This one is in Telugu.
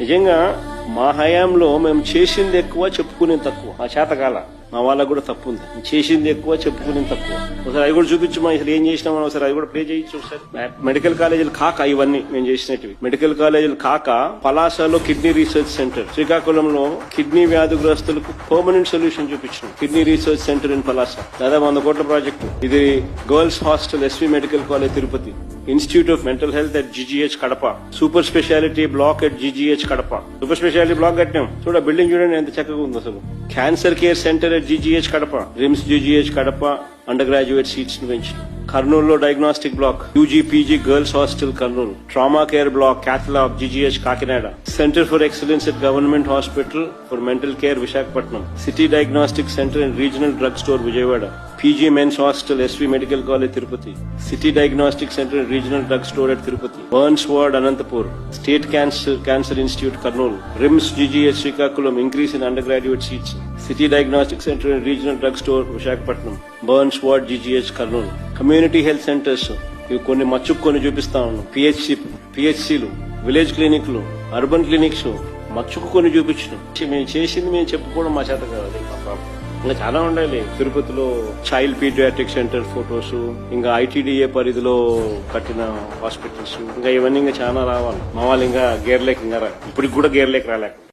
నిజంగా మా హయాంలో మేము చేసింది ఎక్కువ చెప్పుకునేది తక్కువ. ఆ చేతకాల మా వాళ్ళకు కూడా తప్పు ఉంది. చేసింది ఎక్కువ చెప్పుకునేది తక్కువ. ఒకసారి అవి కూడా చూపించమా, అసలు ఏం చేసినామని ఒకసారి అవి కూడా ప్లే చేయొచ్చు. ఒకసారి మెడికల్ కాలేజీలు కాక ఇవన్నీ మేము చేసినట్టు మెడికల్ కాలేజీలు కాక పలాసలో కిడ్నీ రీసెర్చ్ సెంటర్, శ్రీకాకుళంలో కిడ్నీ వ్యాధిగ్రస్తులకు పర్మనెంట్ సొల్యూషన్ చూపించాం. Kidney research centre in Palasa దాదాపు 100 కోట్ల ప్రాజెక్టు. ఇది girls hostel SV medical college Tirupati, institute of mental health at GGH Kadapa, super speciality block at GGH Kadapa. Super speciality block కట్టాం. చూడ బిల్డింగ్ చూడండి ఎంత చక్కగా ఉంది అసలు. Cancer care centre at GGH Kadapa, RIMS GGH Kadapa under graduate seats ను పెంచి. కర్నూలులో diagnostic black, UG PG girls hostel Kurnool, trauma care block cath lab GGH Kakinada, centre for excellence at government hospital for mental care Visakhapatnam, city diagnostic centre and regional drug store Vijayawada, PG men's hostel SV medical college Tirupati, city diagnostic centre and regional drug store at Tirupati, burns ward Anantapur, state cancer institute Kurnool, RIMS GGH Srikakulam increase in under graduate seats, city diagnostic centre and regional drug store Visakhapatnam, burns ward GGH Kurnool, community health centres ఇవి కొన్ని మచ్చుకు కొన్ని చూపిస్తా ఉన్నాం. పిహెచ్సిలు, విలేజ్ క్లినిక్లు, అర్బన్ క్లినిక్స్ మచ్చుకు కొన్ని చూపించడం. మేము చేసింది మేము చెప్పుకోవడం మా చేత కాదు. ఇంకా చాలా ఉండాలి. తిరుపతిలో చైల్డ్ పీడియాట్రిక్ సెంటర్ ఫొటోస్, ఇంకా ఐటీడీఏ పరిధిలో కట్టిన హాస్పిటల్స్, ఇంకా ఇవన్నీ ఇంకా చాలా రావాలి. మా వాళ్ళు ఇంకా గేర్లేక ఇంకా ఇప్పటికి కూడా గేర్లేక రాలేక